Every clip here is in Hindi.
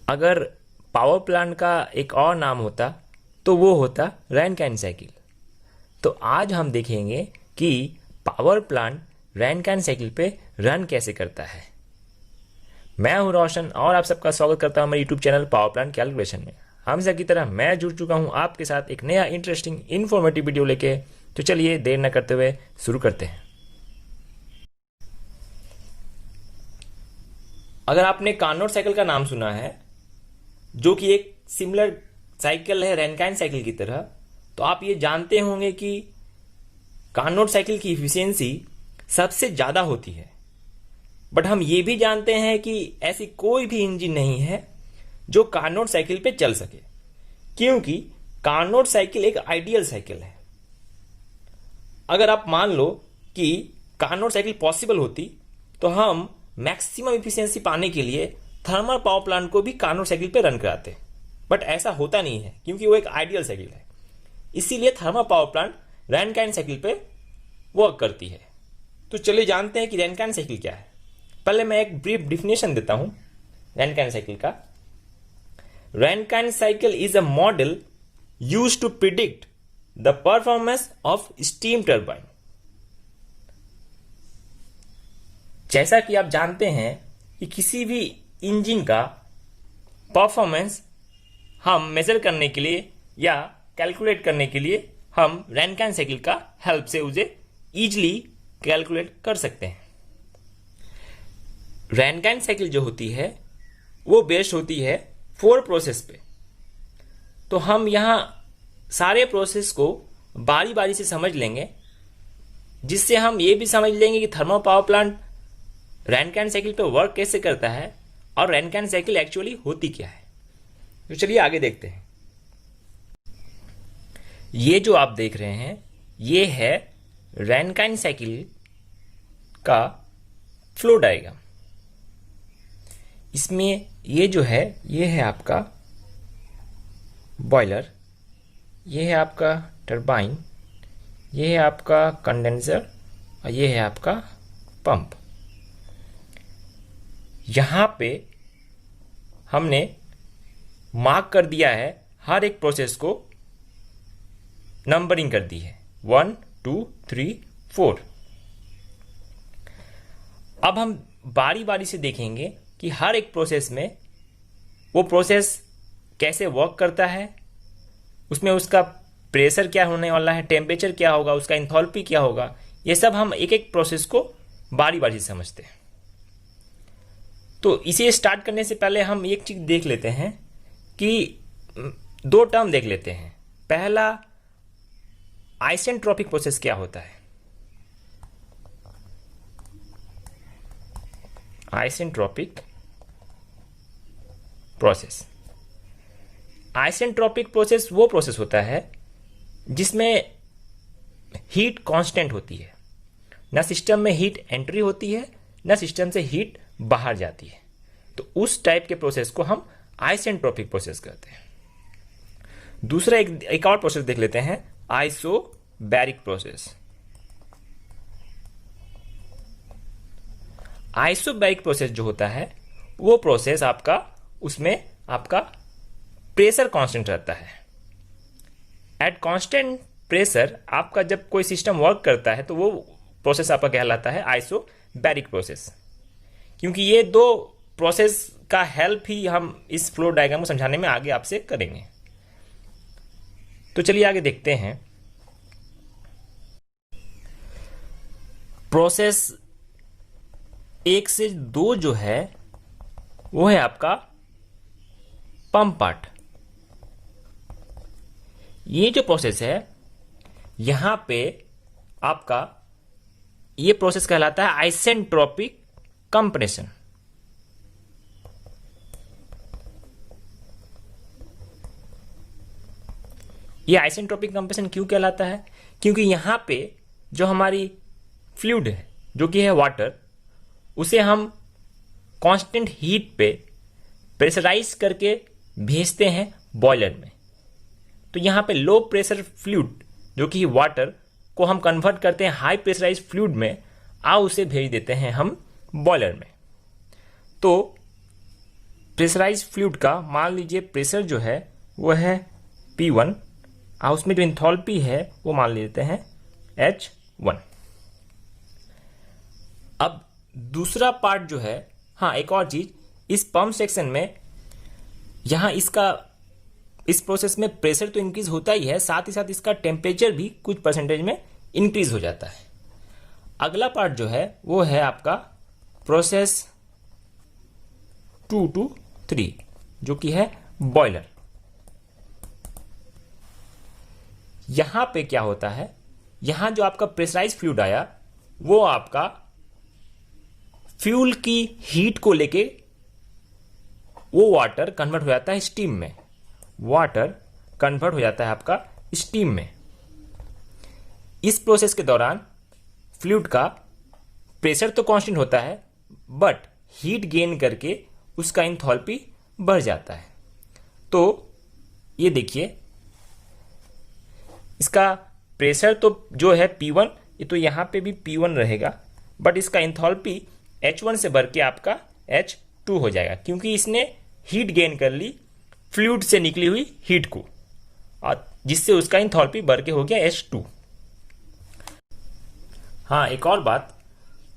अगर पावर प्लांट का एक और नाम होता तो वो होता रैनकाइन साइकिल। तो आज हम देखेंगे कि पावर प्लांट रैनकाइन साइकिल पे रन कैसे करता है। मैं हूं रोशन और आप सबका स्वागत करता हूं मेरे YouTube channel power plant calculation में। हमेशा की तरह मैं जुड़ चुका हूं आपके साथ एक नया इंटरेस्टिंग इन्फॉर्मेटिव वीडियो लेके। तो चलिए देर न करते हुए शुरू करते हैं। अगर आपने कार्नोट साइकिल का नाम सुना है, जो कि एक सिमिलर साइकिल है रैनकाइन साइकिल की तरह, तो आप ये जानते होंगे कि कार्नोट साइकिल की इफिशियंसी सबसे ज्यादा होती है। बट हम ये भी जानते हैं कि ऐसी कोई भी इंजन नहीं है जो कार्नोट साइकिल पे चल सके, क्योंकि कार्नोट साइकिल एक आइडियल साइकिल है। अगर आप मान लो कि कार्नोट साइकिल पॉसिबल होती तो हम मैक्सिमम इफिशियंसी पाने के लिए थर्मल पावर प्लांट को भी कार्नोट साइकिल पे रन कराते। बट ऐसा होता नहीं है क्योंकि वो एक आइडियल साइकिल है, इसीलिए थर्मल पावर प्लांट रैनकाइन साइकिल पे वर्क करती है। तो चलिए जानते हैं कि रैनकाइन साइकिल क्या है। पहले मैं एक ब्रीफ डिफिनेशन देता हूं रैनकाइन साइकिल का। Rankine cycle is a model used to predict the performance of steam turbine. जैसा कि आप जानते हैं कि किसी भी इंजन का परफॉर्मेंस हम मेजर करने के लिए या कैलकुलेट करने के लिए हम रैनकाइन साइकिल का हेल्प से उसे इजीली कैलकुलेट कर सकते हैं। रैनकाइन साइकिल जो होती है वो बेस्ड होती है 4 प्रोसेस पे। तो हम यहां सारे प्रोसेस को बारी बारी से समझ लेंगे, जिससे हम ये भी समझ लेंगे कि थर्मल पावर प्लांट रैनकाइन साइकिल पे वर्क कैसे करता है और रैनकाइन साइकिल एक्चुअली होती क्या है। तो चलिए आगे देखते हैं। ये जो आप देख रहे हैं ये है रैनकाइन साइकिल का फ्लो डायग्राम। इसमें ये जो है ये है आपका बॉयलर, ये है आपका टरबाइन, ये है आपका कंडेंसर और ये है आपका पंप। यहां पे हमने मार्क कर दिया है, हर एक प्रोसेस को नंबरिंग कर दी है 1 2 3 4। अब हम बारी बारी से देखेंगे कि हर एक प्रोसेस में वो प्रोसेस कैसे वर्क करता है, उसमें उसका प्रेशर क्या होने वाला है, टेम्परेचर क्या होगा, उसका एंथैल्पी क्या होगा। ये सब हम एक एक प्रोसेस को बारी बारी से समझते हैं। तो इसे स्टार्ट करने से पहले हम एक चीज देख लेते हैं कि 2 टर्म देख लेते हैं। पहला, आइसेंट्रोपिक प्रोसेस क्या होता है। आइसेंट्रोपिक प्रोसेस, आइसेंट्रोपिक प्रोसेस वो प्रोसेस होता है जिसमें हीट कांस्टेंट होती है, ना सिस्टम में हीट एंट्री होती है ना सिस्टम से हीट बाहर जाती है। तो उस टाइप के प्रोसेस को हम आइसेंट्रोपिक प्रोसेस कहते हैं। दूसरा एक और प्रोसेस देख लेते हैं, आइसोबैरिक प्रोसेस। आइसोबैरिक प्रोसेस जो होता है वो प्रोसेस आपका, उसमें आपका प्रेशर कांस्टेंट रहता है। एट कांस्टेंट प्रेशर आपका जब कोई सिस्टम वर्क करता है तो वो प्रोसेस आपका कहलाता है आइसोबैरिक प्रोसेस। क्योंकि ये 2 प्रोसेस का हेल्प ही हम इस फ्लो डायग्राम को समझाने में आगे आपसे करेंगे। तो चलिए आगे देखते हैं। प्रोसेस 1 से 2 जो है वो है आपका पंप पार्ट। ये जो प्रोसेस है यहां पे आपका ये प्रोसेस कहलाता है आइसेंट्रोपिक कंप्रेशन। ये आइसेंट्रोपिक कंप्रेशन क्यों कहलाता है? क्योंकि यहां पे जो हमारी फ्लूइड है जो कि है वाटर, उसे हम कांस्टेंट हीट पे प्रेशराइज करके भेजते हैं बॉयलर में। तो यहां पे लो प्रेशर फ्लूइड जो कि वाटर को हम कन्वर्ट करते हैं हाई प्रेशराइज फ्लूइड में, उसे भेज देते हैं हम बॉयलर में। तो प्रेशराइज फ्लूइड का मान लीजिए प्रेशर जो है वो है P1 और उसमें जो इंथैल्पी है वो मान लेते हैं H1। अब दूसरा पार्ट जो है, हाँ एक और चीज, इस पंप सेक्शन में यहां इस प्रोसेस में प्रेशर तो इंक्रीज होता ही है, साथ ही साथ इसका टेम्परेचर भी कुछ परसेंटेज में इंक्रीज हो जाता है। अगला पार्ट जो है वो है आपका प्रोसेस 2 to 3 जो कि है बॉयलर। यहां पे क्या होता है, यहां जो आपका प्रेशराइज फ्लूइड आया वो आपका फ्यूल की हीट को लेके वो वाटर कन्वर्ट हो जाता है स्टीम में, वाटर कन्वर्ट हो जाता है आपका स्टीम में। इस प्रोसेस के दौरान फ्लूइड का प्रेशर तो कांस्टेंट होता है बट हीट गेन करके उसका इंथैल्पी बढ़ जाता है। तो ये देखिए इसका प्रेशर तो जो है P1, ये तो यहां पे भी P1 रहेगा बट इसका इंथैल्पी H1 से बढ़ के आपका H2 हो जाएगा क्योंकि इसने हीट गेन कर ली फ्लूइड से निकली हुई हीट को, और जिससे उसका इंथैल्पी बढ़ के हो गया H2। हाँ एक और बात,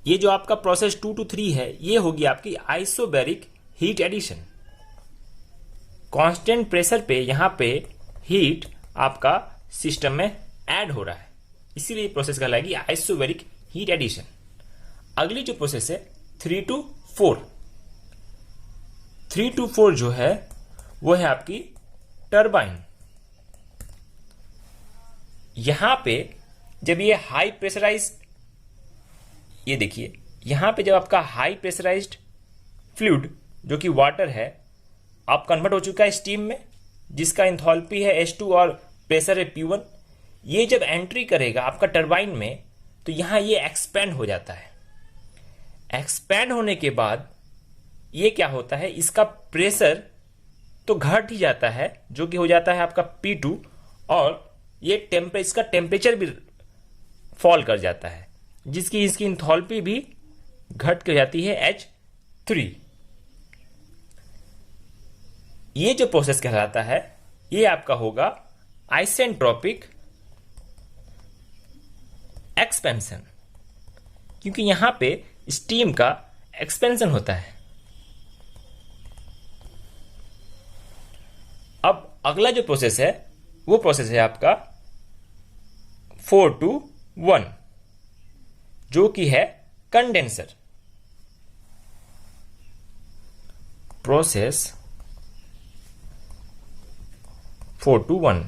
ये जो आपका प्रोसेस 2 to 3 है ये होगी आपकी isobaric heat addition. Constant pressure पे यहां पे हीट आपका सिस्टम में ऐड हो रहा है, इसीलिए प्रोसेस कहलाएगी आइसोबैरिक हीट एडिशन। अगली जो प्रोसेस है 3 to 4, 3 to 4 जो है वो है आपकी टरबाइन। यहां पे जब ये हाई प्रेशराइज, ये देखिए यहां पे जब आपका हाई प्रेशराइज्ड फ्लूइड जो कि वाटर है आप कन्वर्ट हो चुका है स्टीम में, जिसका इंथैल्पी है H2 और प्रेशर है P1, ये जब एंट्री करेगा आपका टरबाइन में तो यहां ये एक्सपैंड हो जाता है। एक्सपैंड होने के बाद ये क्या होता है, इसका प्रेशर तो घट ही जाता है जो कि हो जाता है आपका P2, और ये इसका टेम्परेचर भी फॉल कर जाता है जिसकी इसकी इंथैल्पी भी घट कर जाती है H3। ये जो प्रोसेस कहलाता है ये आपका होगा आइसेंट्रोपिक एक्सपेंशन, क्योंकि यहां पे स्टीम का एक्सपेंशन होता है। अब अगला जो प्रोसेस है वो प्रोसेस है आपका 4 to 1 जो कि है कंडेंसर। प्रोसेस 4 to 1,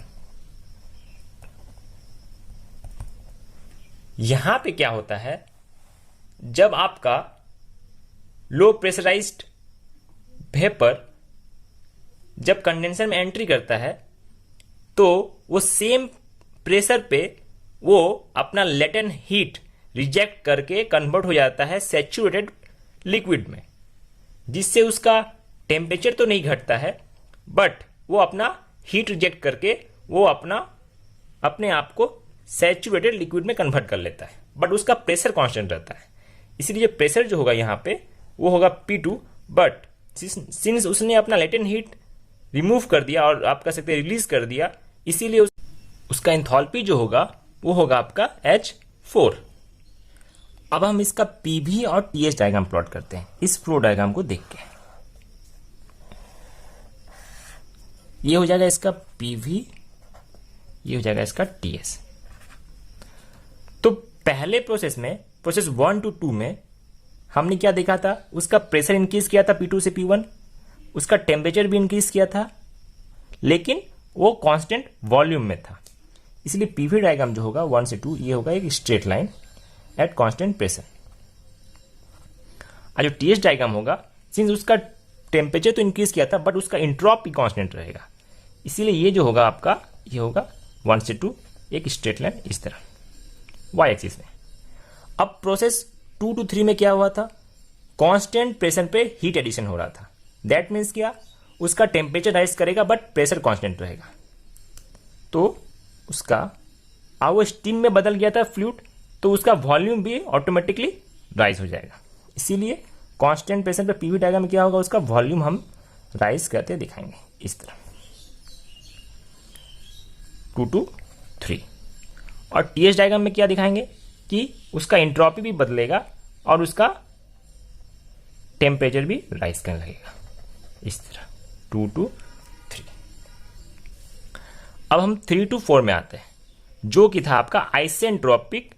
यहां पे क्या होता है, जब आपका लो प्रेशराइज्ड वेपर जब कंडेंसर में एंट्री करता है तो वो सेम प्रेशर पे वो अपना लेटेंट हीट रिजेक्ट करके कन्वर्ट हो जाता है सैचुरेटेड लिक्विड में, जिससे उसका टेम्परेचर तो नहीं घटता है बट वो अपना हीट रिजेक्ट करके वो अपने आप को सैचुरेटेड लिक्विड में कन्वर्ट कर लेता है, बट उसका प्रेशर कांस्टेंट रहता है। इसलिए प्रेशर जो होगा यहाँ पे वो होगा P2, बट सिंस उसने अपना लेटेंट हीट रिमूव कर दिया और आप कह सकते हैं रिलीज कर दिया, इसीलिए उसका एंथैल्पी जो होगा वो होगा आपका H4। अब हम इसका PV और TS डायग्राम प्लॉट करते हैं इस फ्लो डायग्राम को देख के। ये हो जाएगा इसका PV, ये हो जाएगा इसका TS। तो पहले प्रोसेस में, प्रोसेस 1 to 2 में हमने क्या देखा था, उसका प्रेशर इंक्रीज किया था P2 से P1, उसका टेम्परेचर भी इंक्रीज किया था, लेकिन वो कांस्टेंट वॉल्यूम में था। इसलिए PV डायग्राम जो होगा 1 से 2 ये होगा एक straight line at constant pressure. और जो TS डायग्राम होगा, सिंस उसका टेम्परेचर तो इंक्रीज किया था बट उसका इंट्रोपी कांस्टेंट रहेगा, इसीलिए ये जो होगा आपका ये होगा 1 से 2 एक स्ट्रेट लाइन इस तरह y एक्सिस में। अब प्रोसेस 2 to 3 में क्या हुआ था, कांस्टेंट प्रेशर पे हीट एडिशन हो रहा था। दैट मीन्स क्या, उसका टेम्परेचर राइज करेगा बट प्रेशर कांस्टेंट रहेगा, तो उसका वो स्टीम में बदल गया था फ्लूइड, तो उसका वॉल्यूम भी ऑटोमेटिकली राइज हो जाएगा। इसीलिए कांस्टेंट प्रेशर पे PV डायग्राम में क्या होगा, उसका वॉल्यूम हम राइज करते दिखाएंगे इस तरह 2 to 3। और टीएच डायग्राम में क्या दिखाएंगे कि उसका एंट्रोपी भी बदलेगा और उसका टेम्परेचर भी राइज करने लगेगा इस तरह 2 to 3। अब हम 3 to 4 में आते हैं, जो कि था आपका आइसेंट्रोपिक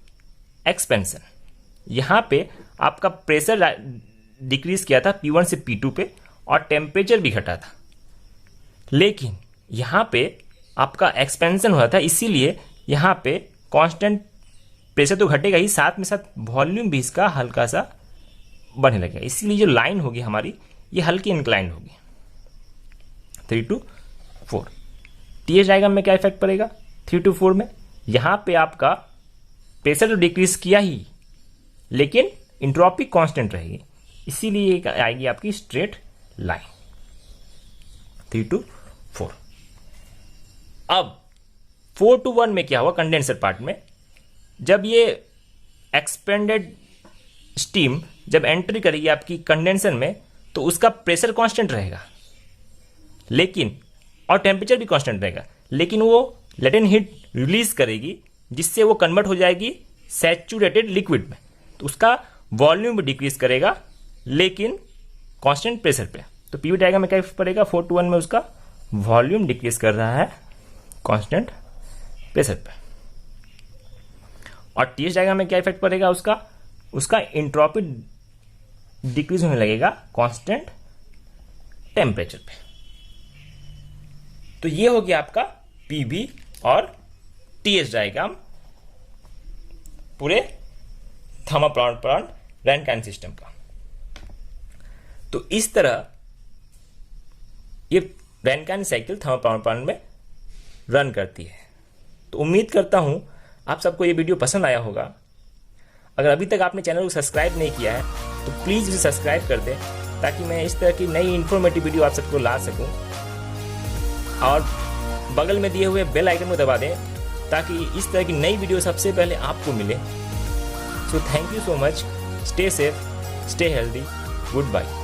एक्सपेंशन। यहां पे आपका प्रेशर डिक्रीज किया था P1 से P2 पे और टेम्परेचर भी घटा था, लेकिन यहां पे आपका एक्सपेंशन हुआ था, इसीलिए यहां पे कांस्टेंट प्रेशर तो घटेगा ही, साथ में साथ वॉल्यूम भी इसका हल्का सा बढ़ने लगेगा। इसीलिए जो लाइन होगी हमारी ये हल्की इंक्लाइंड होगी 3 to 4। टीएच डायग्राम में क्या इफेक्ट पड़ेगा 3 to 4 में, यहां पे आपका प्रेशर तो डिक्रीज किया ही, लेकिन एंट्रोपी कांस्टेंट रहेगी, इसीलिए आएगी आपकी स्ट्रेट लाइन 3 to 4। अब 4 to 1 में क्या हुआ कंडेंसर पार्ट में, जब ये एक्सपेंडेड स्टीम जब एंट्री करेगी आपकी कंडेंसर में तो उसका प्रेशर कांस्टेंट रहेगा, लेकिन और टेम्परेचर भी कांस्टेंट रहेगा, लेकिन वो लेटेंट हीट रिलीज करेगी जिससे वो कन्वर्ट हो जाएगी सैचुरेटेड लिक्विड में, तो उसका वॉल्यूम भी डिक्रीज करेगा लेकिन कांस्टेंट प्रेशर पे। तो पीवी डायग्राम में क्या पड़ेगा 4 to 1 में उसका वॉल्यूम डिक्रीज कर रहा है कांस्टेंट प्रेशर पे। और टीएच डायग्राम में क्या इफेक्ट पड़ेगा उसका एंट्रोपी डिक्रीज होने लगेगा कांस्टेंट टेम्परेचर पे। तो ये हो गया आपका पीवी और टीएच डायग्राम पूरे थर्मोपावर प्लांट रैनकाइन सिस्टम का। तो इस तरह ये रैनकाइन साइकिल थर्मोपावर प्लांट में रन करती है। तो उम्मीद करता हूं आप सबको ये वीडियो पसंद आया होगा। अगर अभी तक आपने चैनल को सब्सक्राइब नहीं किया है तो प्लीज़ इसे सब्सक्राइब कर दें, ताकि मैं इस तरह की नई इन्फॉर्मेटिव वीडियो आप सबको ला सकूं। और बगल में दिए हुए बेल आइकन को दबा दें ताकि इस तरह की नई वीडियो सबसे पहले आपको मिले। So thank you so much, stay safe, stay healthy, good bye.